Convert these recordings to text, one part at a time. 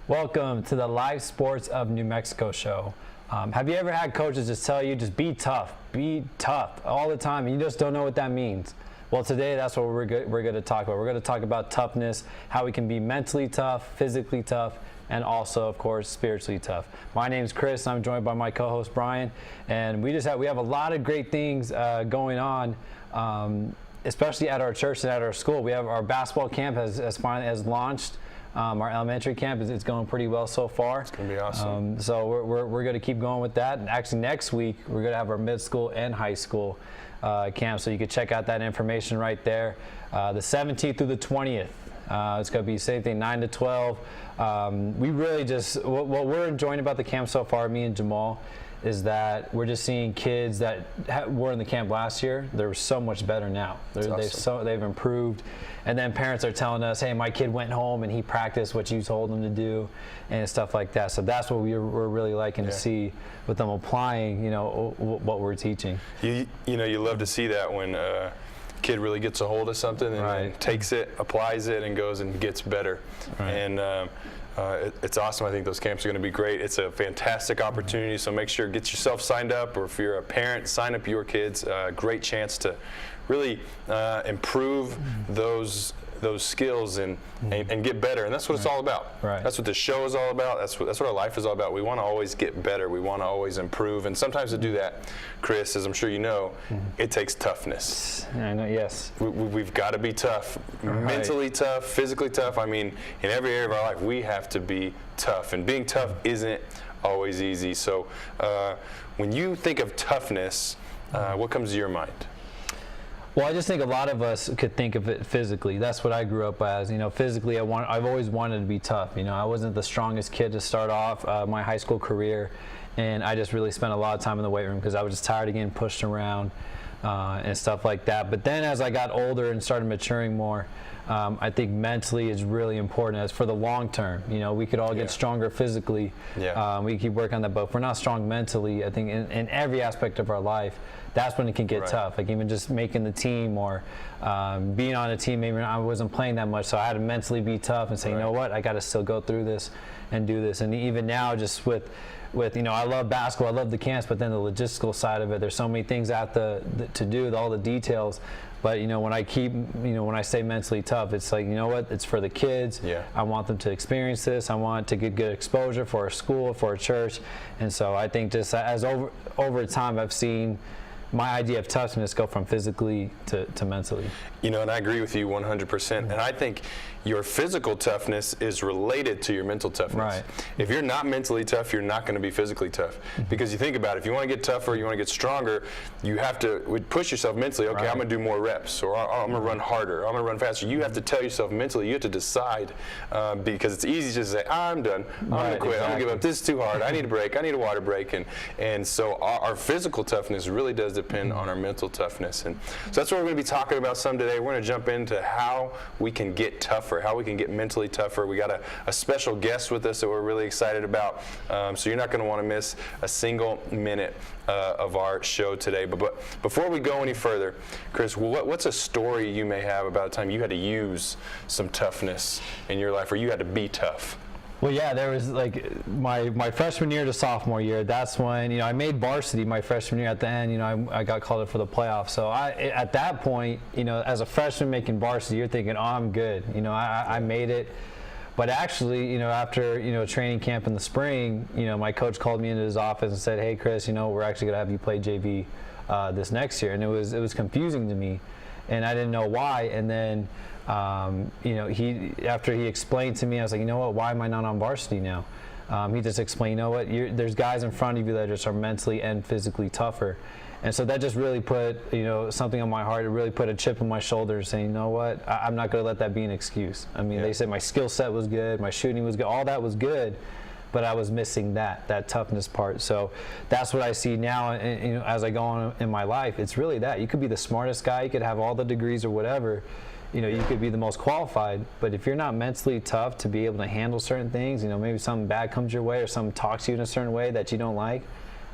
Welcome to the Live Sports of New Mexico show. Have you ever had coaches just tell you, just be tough all the time, and you just don't know what that means? Well, today that's what we're going to talk about. We're going to talk about toughness, how we can be mentally tough, physically tough, and also, of course, spiritually tough. My name's Chris. I'm joined by my co-host Brian, and we have a lot of great things going on, especially at our church and at our school. We have our basketball camp has finally launched. Our elementary camp is going pretty well so far. It's going to be awesome. So we're going to keep going with that. And actually next week we're going to have our mid school and high school camp. So you can check out that information right there. The 17th through the 20th. It's going to be same thing, 9 to 12. We really just what we're enjoying about the camp so far, me and Jamal, is that we're just seeing kids that were in the camp last year. They're so much better now. They've improved. And then parents are telling us, hey, my kid went home and he practiced what you told him to do and stuff like that. So that's what we're really liking to see with them applying, what we're teaching. You love to see that when a kid really gets a hold of something and then takes it, applies it, and goes and gets better. Right. And it's awesome. I think those camps are going to be great. It's a fantastic opportunity, so make sure get yourself signed up, or if you're a parent, sign up your kids. Great chance to really improve those skills and get better, and that's what it's all about. Right. That's what the show is all about. That's what our life is all about. We want to always get better. We want to always improve, and sometimes to do that, Chris, as I'm sure you know, it takes toughness. I know. Yes. We've got to be tough, mentally tough, physically tough. I mean, in every area of our life, we have to be tough, and being tough isn't always easy. So, when you think of toughness, what comes to your mind? Well, I just think a lot of us could think of it physically. That's what I grew up as. Physically, I've always wanted to be tough. I wasn't the strongest kid to start off my high school career, and I just really spent a lot of time in the weight room because I was just tired of getting pushed around and stuff like that. But then as I got older and started maturing more, I think mentally is really important as for the long term. We could all get stronger physically. We keep working on that, but if we're not strong mentally, I think in every aspect of our life, that's when it can get tough. Like even just making the team or being on a team, maybe I wasn't playing that much, so I had to mentally be tough and say, you know what, I got to still go through this and do this. And even now, just with I love basketball, I love the camps, but then the logistical side of it, there's so many things I have to do, all the details. But when I say mentally tough, it's like, it's for the kids. I want them to experience this. I want to get good exposure for our school, for our church. And so I think just as over time, I've seen my idea of toughness go from physically to mentally. And I agree with you 100%. And I think your physical toughness is related to your mental toughness. Right. If you're not mentally tough, you're not going to be physically tough. Because you think about it, if you want to get tougher, you want to get stronger, you have to push yourself mentally. Okay, I'm going to do more reps, or I'm going to run harder, or I'm going to run faster. You have to tell yourself mentally, you have to decide, because it's easy just to say, I'm done, I'm going to quit, I'm going to give up, this is too hard, I need a break, I need a water break. And so our physical toughness really does depend on our mental toughness. And so that's what we're going to be talking about some today. We're going to jump into how we can get tougher, how we can get mentally tougher. We got a special guest with us that we're really excited about, so you're not going to want to miss a single minute of our show today. But before we go any further, Chris, what's a story you may have about a time you had to use some toughness in your life, or you had to be tough? Well, yeah, there was like my freshman year to sophomore year. That's when I made varsity my freshman year. At the end, I got called up for the playoffs. So at that point, as a freshman making varsity, you're thinking, oh, I'm good. I made it. But actually, after training camp in the spring, my coach called me into his office and said, hey, Chris, we're actually gonna have you play JV this next year. And it was confusing to me, and I didn't know why. And then after he explained to me, I was like, why am I not on varsity now? He just explained, there's guys in front of you that just are mentally and physically tougher. And so that just really put, something on my heart. It really put a chip on my shoulder saying, I'm not going to let that be an excuse. I mean, they said my skill set was good, my shooting was good, all that was good, but I was missing that toughness part. So that's what I see now, and, as I go on in my life. It's really that. You could be the smartest guy, you could have all the degrees or whatever, you could be the most qualified, but if you're not mentally tough to be able to handle certain things, maybe something bad comes your way or someone talks to you in a certain way that you don't like,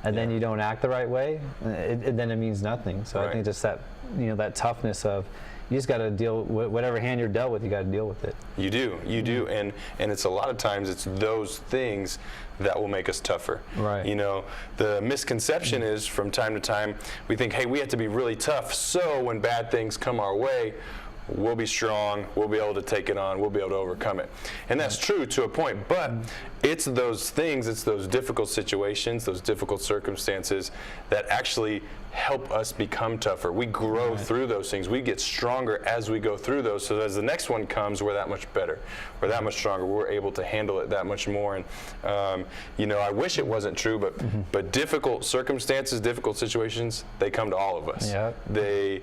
and then you don't act the right way, then it means nothing. So I think just that, that toughness of, you just got to deal with whatever hand you're dealt with. You got to deal with it. You do, and it's a lot of times it's those things that will make us tougher. Right. You know, the misconception is from time to time we think, hey, we have to be really tough, so when bad things come our way, we'll be strong, we'll be able to take it on, we'll be able to overcome it. And that's true to a point, but it's those things, it's those difficult situations, those difficult circumstances that actually help us become tougher. We grow through those things. We get stronger as we go through those, so as the next one comes, we're that much better. We're that much stronger. We're able to handle it that much more. And you know, I wish it wasn't true, but difficult circumstances, difficult situations, they come to all of us. Yeah. They,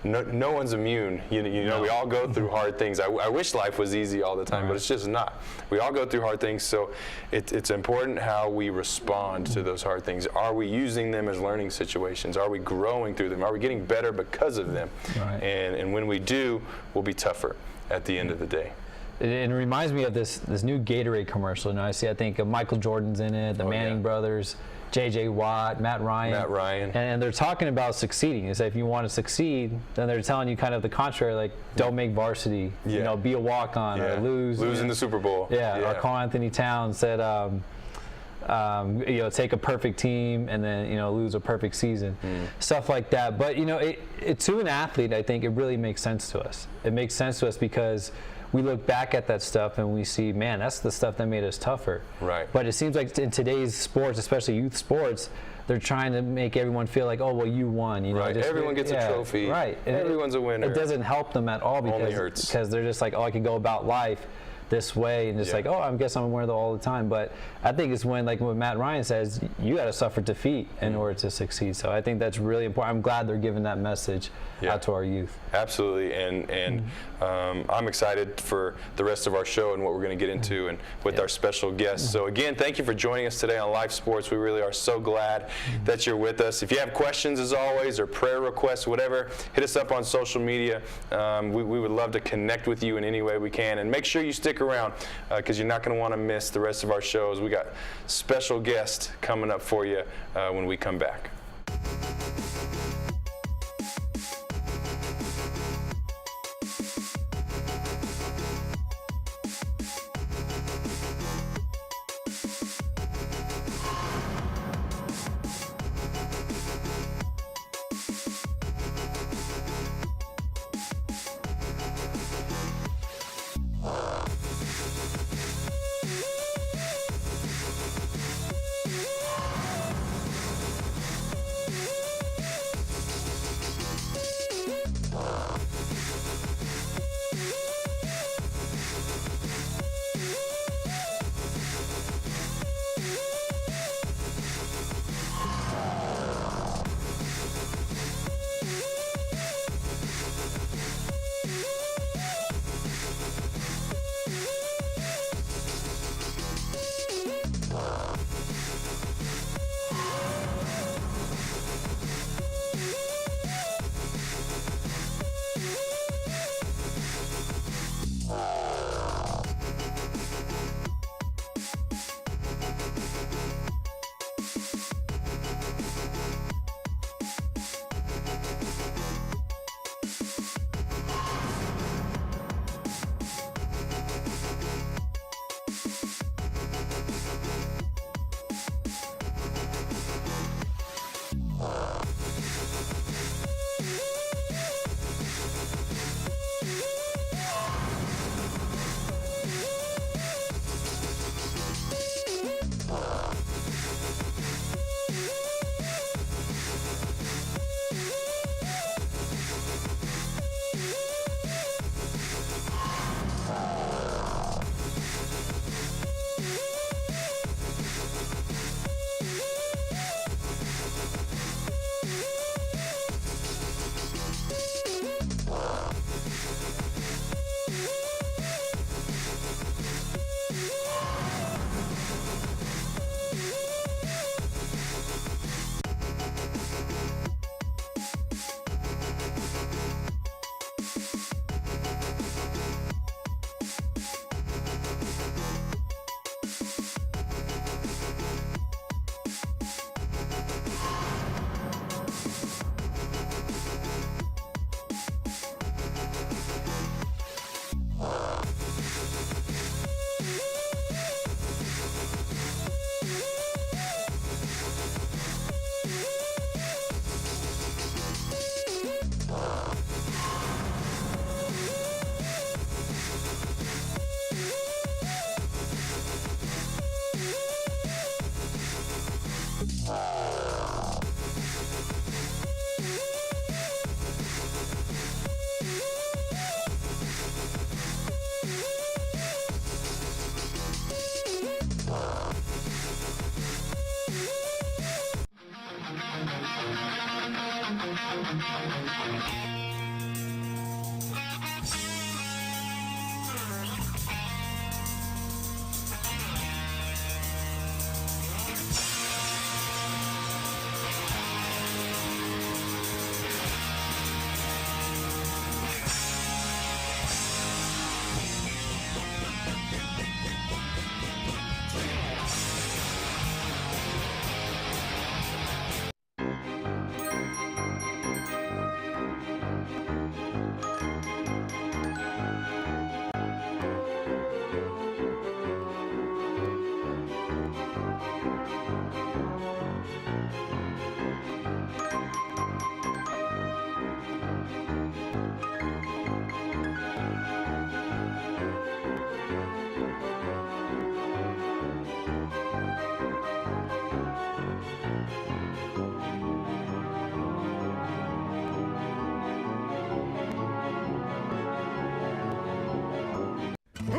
no one's immune. You know, we all go through hard things. I wish life was easy all the time, but it's just not. We all go through hard things, so it's important how we respond to those hard things. Are we using them as learning situations? Are we growing through them? Are we getting better because of them? Right. And when we do, we'll be tougher at the end of the day. It reminds me of this new Gatorade commercial. You know, I think of Michael Jordan's in it, the Manning brothers, J.J. Watt, Matt Ryan. And they're talking about succeeding. It's like if you want to succeed, then they're telling you kind of the contrary, like don't make varsity, you know, be a walk-on or lose in the Super Bowl. Or Carl Anthony Towns said, you know, take a perfect team and then, you know, lose a perfect season, stuff like that. But, you know, it to an athlete, I think it really makes sense to us. It makes sense to us because we look back at that stuff and we see, man, that's the stuff that made us tougher. Right. But it seems like in today's sports, especially youth sports, they're trying to make everyone feel like, oh, well, you won. You know, right. Everyone gets a trophy. Right. And everyone's a winner. It doesn't help them at all Only hurts. because they're just like, oh, I can go about life this way and just like, oh, I guess I'm aware of that all the time. But I think it's when, like what Matt Ryan says, you got to suffer defeat in order to succeed. So I think that's really important. I'm glad they're giving that message out to our youth. Absolutely, and I'm excited for the rest of our show and what we're going to get into and with our special guests. So again, thank you for joining us today on Live Sports. We really are so glad that you're with us. If you have questions, as always, or prayer requests, whatever, hit us up on social media. We would love to connect with you in any way we can, and make sure you stick around because you're not going to want to miss the rest of our shows. We got special guests coming up for you when we come back.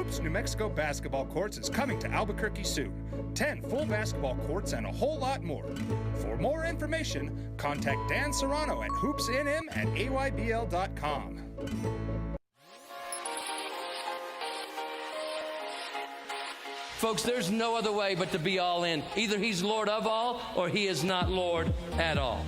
Hoops New Mexico basketball courts is coming to Albuquerque soon. 10 full basketball courts and a whole lot more. For more information, contact Dan Serrano at hoopsnm@aybl.com. Folks, there's no other way but to be all in. Either he's Lord of all or he is not Lord at all.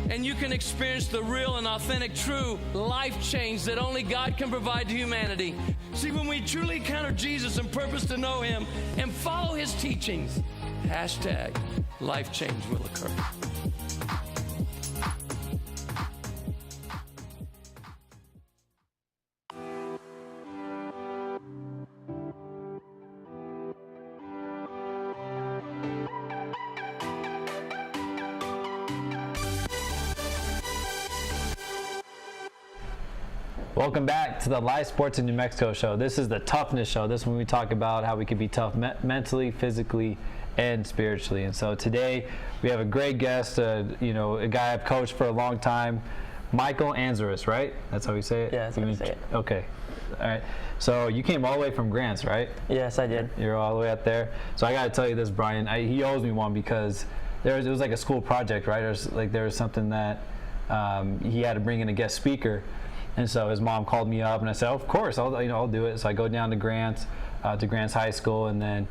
And you can experience the real and authentic, true life change that only God can provide to humanity. See, when we truly encounter Jesus and purpose to know him and follow his teachings, hashtag life change will occur. Welcome back to the Live Sports in New Mexico show. This is the toughness show. This is when we talk about how we can be tough mentally, physically, and spiritually. And so today we have a great guest, a guy I've coached for a long time, Michael Anzaris, right? That's how we say it? Yeah, that's how we say it. Okay. All right. So you came all the way from Grants, right? Yes, I did. You're all the way up there. So I got to tell you this, Brian. He owes me one because it was like a school project, right? There was something that he had to bring in a guest speaker. And so his mom called me up, and I said, "Of course, I'll do it." So I go down to Grants High School, and then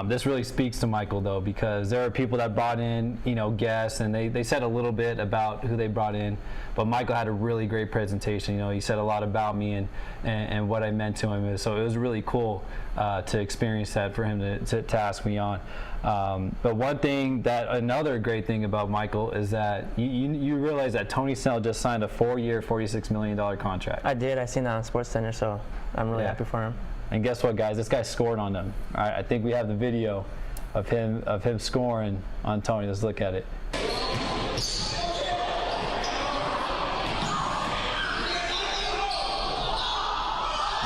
this really speaks to Michael though, because there are people that brought in, guests, and they said a little bit about who they brought in, but Michael had a really great presentation. He said a lot about me and what I meant to him. So it was really cool to experience that for him to ask me on. But another great thing about Michael is that you realize that Tony Snell just signed a 4-year, $46 million contract. I did. I seen that on SportsCenter, so I'm really happy for him. And guess what, guys? This guy scored on them. All right, I think we have the video of him scoring on Tony. Let's look at it.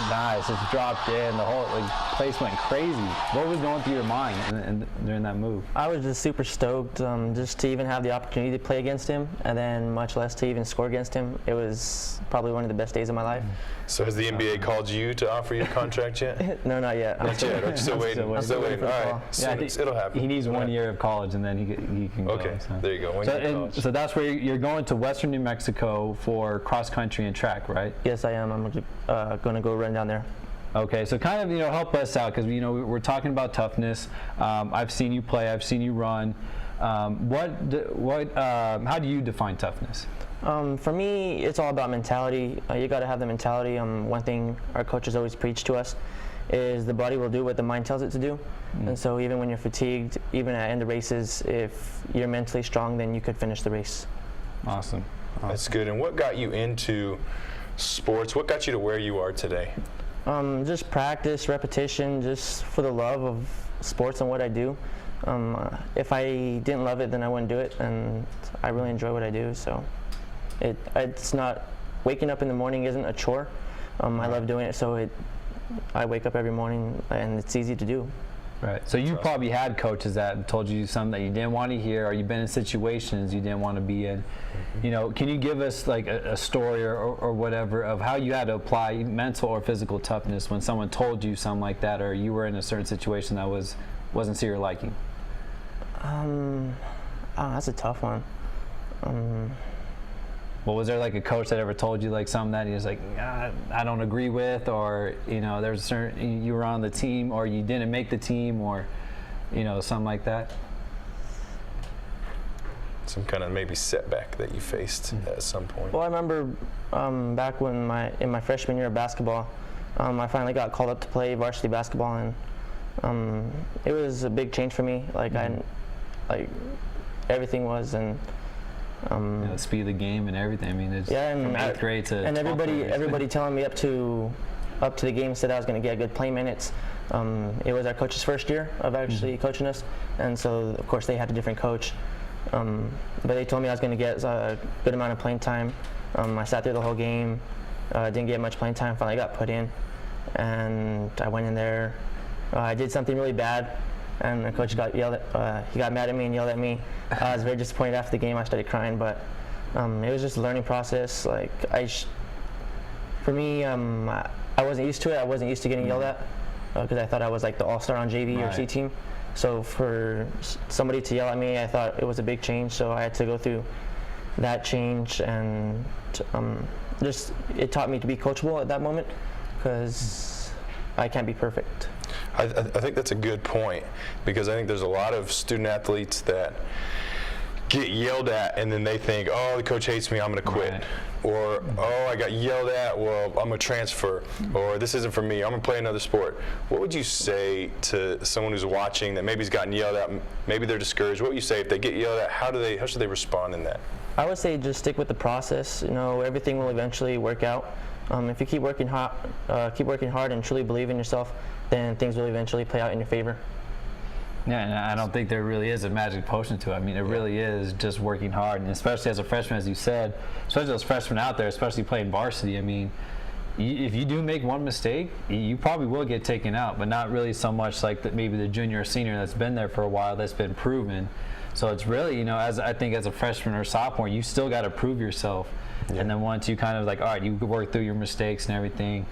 Nice, it's dropped in. The whole place went crazy. What was going through your mind during that move? I was just super stoked just to even have the opportunity to play against him, and then much less to even score against him. It was probably one of the best days of my life. So has the NBA called you to offer you a contract yet? No, not yet. Not yet. I'm still waiting. I'm still waiting. All right. It'll happen. He needs 1 year of college, and then he can go. Okay, there you go. 1 year of college. So that's where you're going to Western New Mexico for cross country and track, right? Yes, I am. I'm going to go run down there. Okay, so kind of help us out, because we're talking about toughness. I've seen you play. I've seen you run. How do you define toughness? For me, it's all about mentality. You got to have the mentality. One thing our coaches always preach to us is the body will do what the mind tells it to do. And so even when you're fatigued, even at end of races, if you're mentally strong, then you could finish the race. Awesome. That's good. And what got you into sports? What got you to where you are today? Just practice, repetition, just for the love of sports and what I do. If I didn't love it, then I wouldn't do it, and I really enjoy what I do. So it's not, waking up in the morning isn't a chore. I love doing it, so I wake up every morning and it's easy to do. Right. So you probably had coaches that told you something that you didn't want to hear, or you've been in situations you didn't want to be in. Can you give us like a story or whatever of how you had to apply mental or physical toughness when someone told you something like that, or you were in a certain situation that wasn't to your liking? That's a tough one. Well, was there like a coach that ever told you like something that he was like, I don't agree with, or there's certain, you were on the team or you didn't make the team, or something like that? Some kind of maybe setback that you faced at some point. Well, I remember back when in my freshman year of basketball, I finally got called up to play varsity basketball, and it was a big change for me. Everything was, and the speed of the game and everything. I mean, it's from 8th grade to and everybody telling me up to the game said I was going to get good play minutes. It was our coach's first year of actually coaching us, and so of course they had a different coach. But they told me I was going to get a good amount of playing time. I sat through the whole game, didn't get much playing time. Finally got put in, and I went in there. I did something really bad, and the coach got he got mad at me and yelled at me. I was very disappointed after the game. I started crying, but it was just a learning process. For me, I wasn't used to it. I wasn't used to getting yelled at because I thought I was like the all-star on JV or C team. So for somebody to yell at me, I thought it was a big change. So I had to go through that change, and just it taught me to be coachable at that moment because I can't be perfect. I think that's a good point, because I think there's a lot of student athletes that get yelled at and then they think, oh, the coach hates me, I'm going to quit. Right. Or, oh, I got yelled at, well, I'm going to transfer. Or this isn't for me, I'm going to play another sport. What would you say to someone who's watching that maybe's gotten yelled at, maybe they're discouraged? What would you say if they get yelled at? How should they respond in that? I would say just stick with the process. You know, everything will eventually work out. If you keep working hard and truly believe in yourself, then things will eventually play out in your favor. Yeah, and I don't think there really is a magic potion to it. I mean, it really is just working hard, and especially as a freshman, as you said, especially those freshmen out there, especially playing varsity. I mean, if you do make one mistake, you probably will get taken out, but not really so much like maybe the junior or senior that's been there for a while, that's been proven. So it's really, you know, I think as a freshman or sophomore, you still got to prove yourself. Yeah. And then once you kind of like, all right, you work through your mistakes and everything,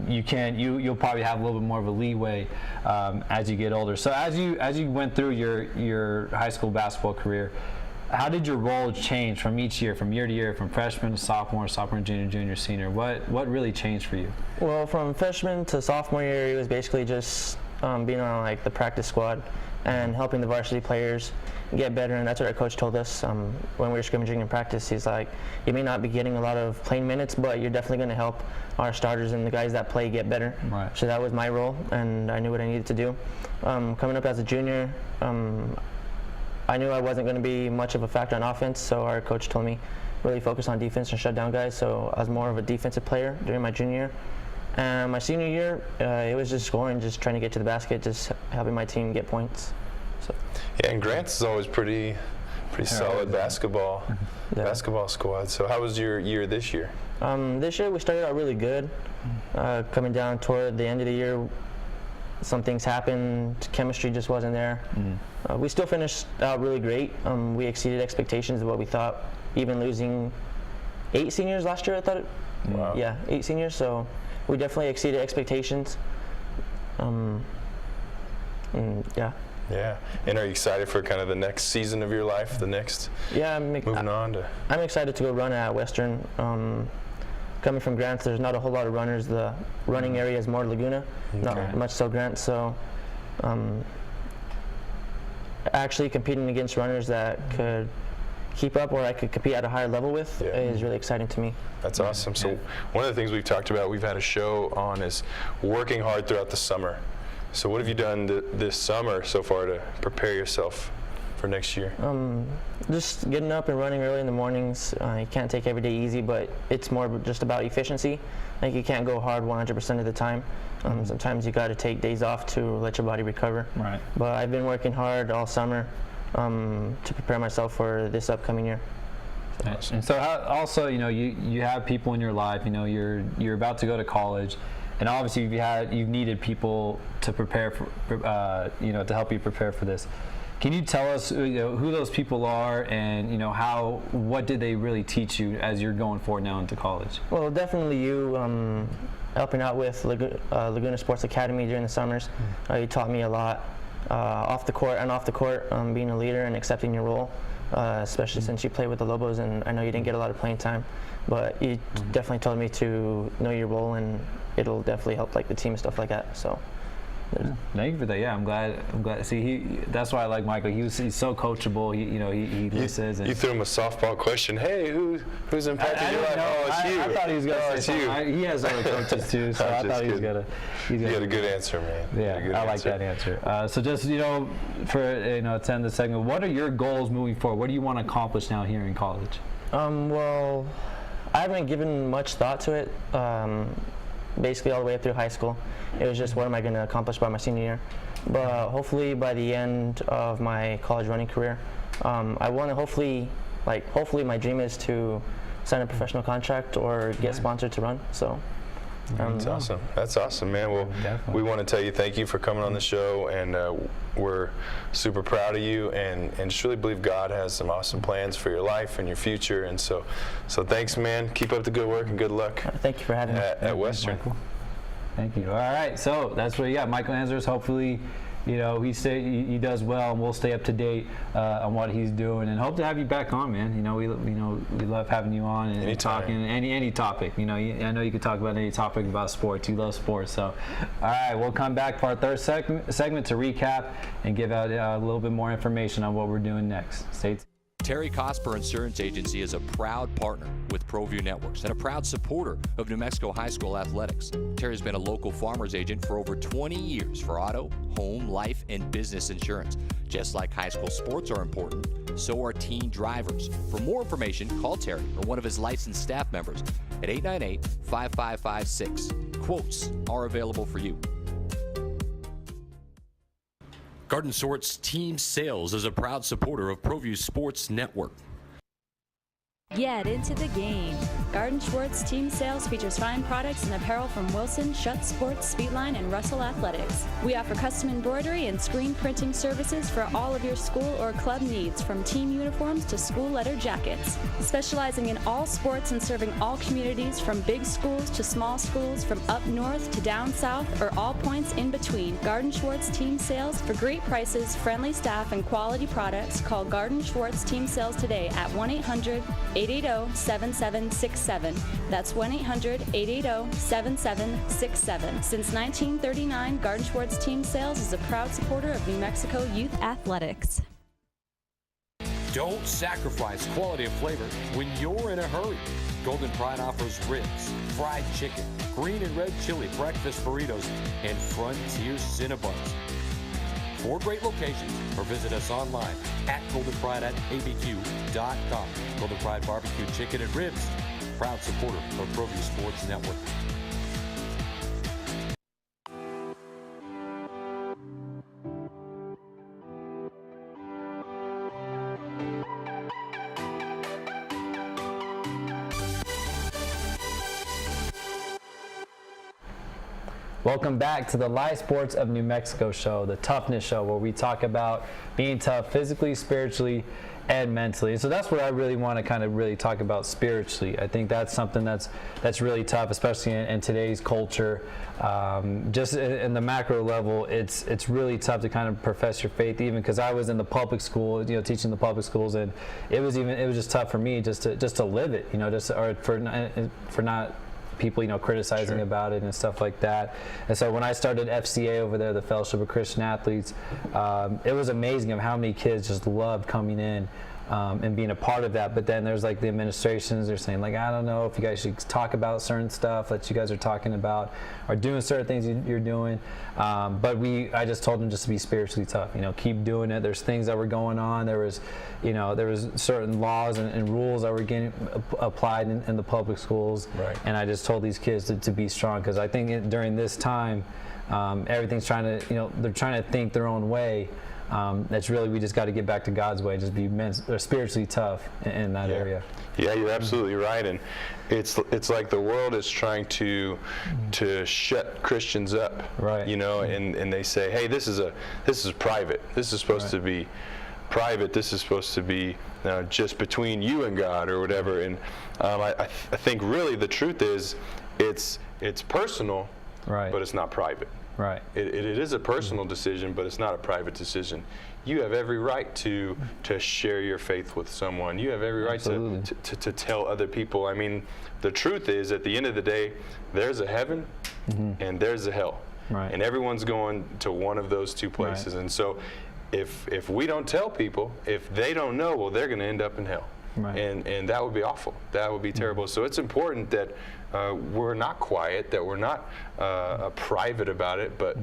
you'll probably have a little bit more of a leeway as you get older. So as you went through your high school basketball career, how did your role change from each year, from year to year, from freshman to sophomore, junior, senior? What really changed for you? Well, from freshman to sophomore year, it was basically just being on like the practice squad and helping the varsity players get better, and that's what our coach told us when we were scrimmaging in practice. He's like, you may not be getting a lot of playing minutes, but you're definitely going to help our starters and the guys that play get better. Right. So that was my role, and I knew what I needed to do. Coming up as a junior, I knew I wasn't going to be much of a factor on offense, so our coach told me really focus on defense and shut down guys. So I was more of a defensive player during my junior year. And my senior year, it was just scoring, just trying to get to the basket, just helping my team get points. So. Yeah, and Grant's is always pretty solid basketball squad. So how was your year this year? This year we started out really good. Coming down toward the end of the year, some things happened. Chemistry just wasn't there. We still finished out really great. We exceeded expectations of what we thought. Even losing 8 seniors last year, I thought. Wow. Yeah, 8 seniors. So we definitely exceeded expectations. Yeah. Yeah. And are you excited for kind of the next season of your life, the next moving on to? I'm excited to go run at Western. Coming from Grants, there's not a whole lot of runners. The running area is more Laguna, not much so Grants. So actually competing against runners that could keep up or I could compete at a higher level with is really exciting to me. That's awesome. So one of the things we've talked about, we've had a show on, is working hard throughout the summer. So what have you done this summer so far to prepare yourself for next year? Just getting up and running early in the mornings. You can't take every day easy, but it's more just about efficiency. Like you can't go hard 100% of the time. Sometimes you got to take days off to let your body recover. Right. But I've been working hard all summer to prepare myself for this upcoming year. Awesome. And so also, you know, you have people in your life. You know, you're about to go to college. And obviously, you've needed people to prepare for, to help you prepare for this. Can you tell us, who those people are, and what did they really teach you as you're going forward now into college? Well, definitely you helping out with Laguna Sports Academy during the summers. You taught me a lot off the court and off the court, being a leader and accepting your role, especially since you played with the Lobos, and I know you didn't get a lot of playing time, but you definitely told me to know your role, and it'll definitely help like the team and stuff like that. So. Thank you for that. Yeah, I'm glad. See, that's why I like Michael. He's so coachable. He listens. You threw him a softball question. Hey, who's impacted your life? Oh, it's you. I thought he was gonna say something. He has other coaches too, so I thought he was gonna. You had a good answer, man. Yeah, I like that answer. So just for to end the segment, what are your goals moving forward? What do you want to accomplish now here in college? Well, I haven't given much thought to it. Basically all the way up through high school. It was just what am I going to accomplish by my senior year. But hopefully by the end of my college running career, I want to hopefully my dream is to sign a professional contract or get sponsored to run. So That's awesome. That's awesome, man. Well, Definitely. we want to tell you thank you for coming on the show, and we're super proud of you, and just really believe God has some awesome plans for your life and your future. And so thanks, man. Keep up the good work and good luck Thank you for having me. at Western. Michael. Thank you. All right, so that's what you got. Michael Answers, hopefully, he does well, and we'll stay up to date on what he's doing, and hope to have you back on, man. We love having you on and Anytime. talking any topic. I know you could talk about any topic about sports. You love sports, so all right, we'll come back for our third segment to recap and give out a little bit more information on what we're doing next. Stay tuned. Terry Cosper Insurance Agency is a proud partner with Proview Networks and a proud supporter of New Mexico high school athletics. Terry's been a local farmer's agent for over 20 years for auto, home, life, and business insurance. Just like high school sports are important, so are teen drivers. For more information, call Terry or one of his licensed staff members at 898-5556. Quotes are available for you. Garden Sort's Team Sales is a proud supporter of Proview Sports Network. Get into the game. Garden Schwartz Team Sales features fine products and apparel from Wilson, Schutt Sports, Speedline, and Russell Athletics. We offer custom embroidery and screen printing services for all of your school or club needs, from team uniforms to school letter jackets. Specializing in all sports and serving all communities, from big schools to small schools, from up north to down south, or all points in between. Garden Schwartz Team Sales. For great prices, friendly staff, and quality products, call Garden Schwartz Team Sales today at 1-800-880-7767. That's 1-800-880-7767. Since 1939, Garden Schwartz Team Sales is a proud supporter of New Mexico youth athletics. Don't sacrifice quality and flavor when you're in a hurry. Golden Pride offers ribs, fried chicken, green and red chili, breakfast burritos, and Frontier Cinnabons. 4 great locations, or visit us online at goldenpride@abq.com. Golden Pride Barbecue Chicken and Ribs, proud supporter of Proview Sports Network. Welcome back to the Live Sports of New Mexico show, the toughness show, where we talk about being tough physically, spiritually, and mentally. And so that's what I really want to kind of really talk about spiritually. I think that's something that's really tough, especially in today's culture. Just in the macro level, it's really tough to kind of profess your faith, even because I was in the public school, teaching the public schools, and it was just tough for me just to live it, or for not people criticizing about it and stuff like that. And so when I started FCA over there, the Fellowship of Christian Athletes, it was amazing of how many kids just loved coming in and being a part of that. But then there's like the administrations, they're saying like, I don't know if you guys should talk about certain stuff that you guys are talking about or doing certain things you're doing. But I just told them just to be spiritually tough, keep doing it. There's things that were going on. There was certain laws and rules that were getting applied in the public schools. Right. And I just told these kids to be strong, because I think during this time, everything's trying to, they're trying to think their own way. That's really, we just got to get back to God's way, just be spiritually tough in that area. Yeah, you're absolutely right, and it's like the world is trying to shut Christians up, right? And they say, hey, this is private. This is supposed to be private. This is supposed to be just between you and God or whatever. And I think really the truth is, it's personal, right? But it's not private. Right. It is a personal decision, but it's not a private decision. You have every right to share your faith with someone. You have every right to tell other people. I mean, the truth is, at the end of the day, there's a heaven and there's a hell. Right. And everyone's going to one of those two places. Right. And so if we don't tell people, if they don't know, well, they're going to end up in hell. Right. And that would be awful. That would be terrible. So it's important that we're not quiet, that we're not private about it, but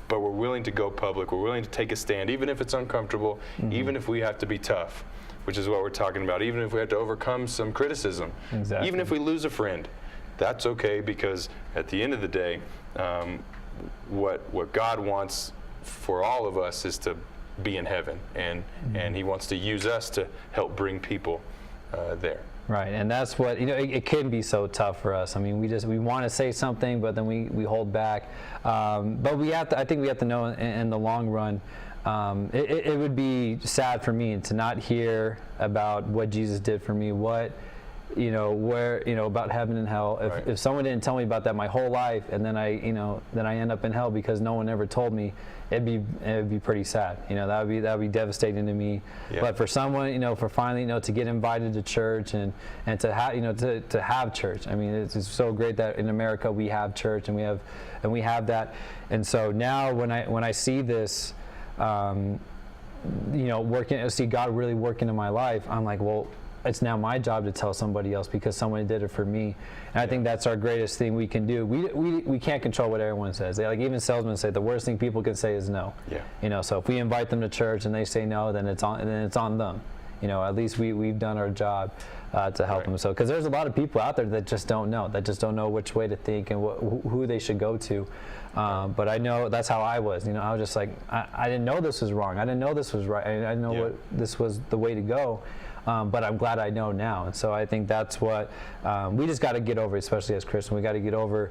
we're willing to go public. We're willing to take a stand, even if it's uncomfortable, even if we have to be tough, which is what we're talking about, even if we have to overcome some criticism, even if we lose a friend. That's okay, because at the end of the day, what God wants for all of us is to be in heaven, and He wants to use us to help bring people there. Right, and that's what, it can be so tough for us. I mean, we want to say something, but then we hold back. But I think we have to know in the long run, it would be sad for me to not hear about what Jesus did for me, about heaven and hell. If someone didn't tell me about that my whole life, and then I end up in hell because no one ever told me, it'd be pretty sad. That would be devastating to me. Yeah. But for someone, for finally, to get invited to church and to have, to have church. I mean, it's so great that in America we have church and we have that. And so now when I see this, see God really working in my life, I'm like, well, it's now my job to tell somebody else because someone did it for me. And I think that's our greatest thing we can do. We can't control what everyone says. Even salesmen say the worst thing people can say is no. Yeah. So if we invite them to church and they say no, then it's on them. At least we've done our job to help them. So because there's a lot of people out there that just don't know which way to think and who they should go to. But I know that's how I was. I was just like, I didn't know this was wrong. I didn't know this was right. I didn't know what this was the way to go. But I'm glad I know now. And so I think that's what we just got to get over, especially as Christians. We got to get over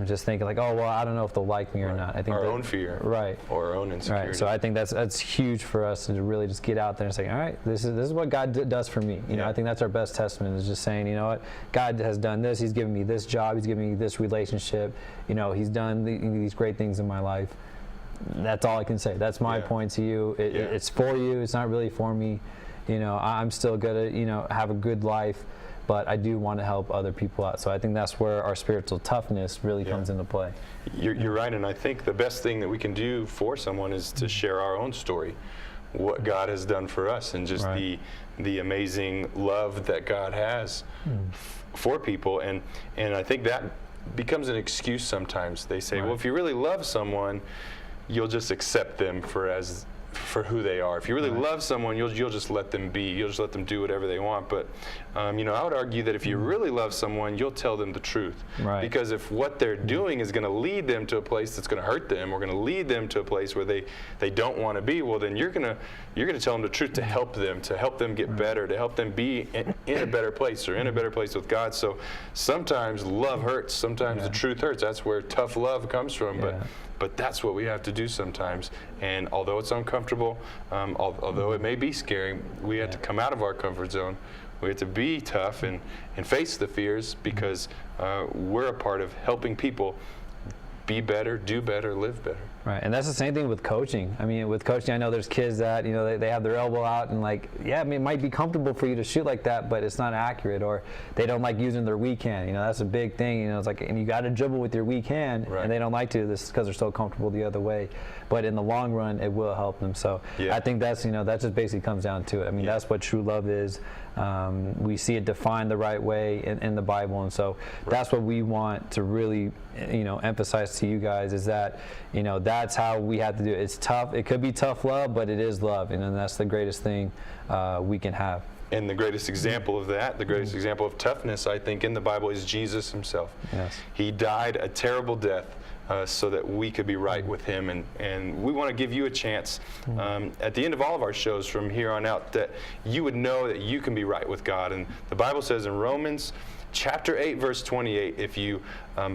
just thinking like, oh, well, I don't know if they'll like me or not. I think our own fear. Right. Or our own insecurity. Right. So I think that's huge for us to really just get out there and say, all right, this is what God does for me. I think that's our best testament is just saying, what, God has done this. He's given me this job. He's given me this relationship. He's done these great things in my life. That's all I can say. That's my point to you. It's for you. It's not really for me. I'm still gonna, have a good life, but I do want to help other people out. So I think that's where our spiritual toughness really comes into play. You're right, and I think the best thing that we can do for someone is to share our own story, what God has done for us, and just the amazing love that God has for people. And I think that becomes an excuse sometimes. They say, well, if you really love someone, you'll just accept them for who they are. If you really love someone, you'll just let them be. You'll just let them do whatever they want. But I would argue that if you really love someone, you'll tell them the truth. Right. Because if what they're doing is going to lead them to a place that's going to hurt them, or going to lead them to a place where they don't want to be, well, then you're going to tell them the truth to help them get better, to help them be in a better place, or in a better place with God. So sometimes love hurts. Sometimes the truth hurts. That's where tough love comes from. But that's what we have to do sometimes. And although it's uncomfortable, although it may be scary, we have to come out of our comfort zone. We have to be tough and face the fears, because we're a part of helping people be better, do better, live better. Right, and that's the same thing with coaching. I mean, with coaching, I know there's kids that, they have their elbow out and it might be comfortable for you to shoot like that, but it's not accurate, or they don't like using their weak hand. That's a big thing. It's like, and you got to dribble with your weak hand, and they don't like to do this because they're so comfortable the other way. But in the long run, it will help them. So I think that's, that just basically comes down to it. I mean, that's what true love is. We see it defined the right way in the Bible, and so that's what we want to really, emphasize to you guys, is that, that's how we have to do it. It's tough. It could be tough love, but it is love, and that's the greatest thing we can have. And the greatest example of that, the greatest example of toughness, I think, in the Bible is Jesus himself. Yes. He died a terrible death so that we could be right with him. And we want to give you a chance at the end of all of our shows from here on out, that you would know that you can be right with God. And the Bible says in Romans chapter 8, verse 28, if you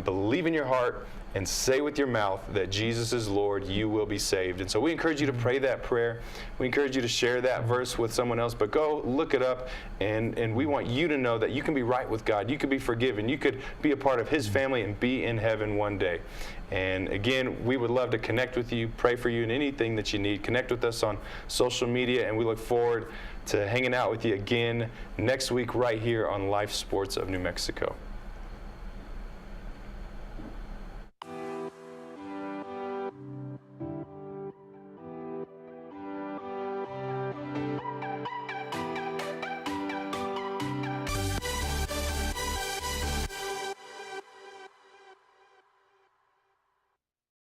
believe in your heart and say with your mouth that Jesus is Lord, you will be saved. And so we encourage you to pray that prayer. We encourage you to share that verse with someone else, but go look it up, and we want you to know that you can be right with God. You can be forgiven. You could be a part of his family and be in heaven one day. And again, we would love to connect with you, pray for you, and anything that you need. Connect with us on social media, and we look forward to hanging out with you again next week right here on Life Sports of New Mexico.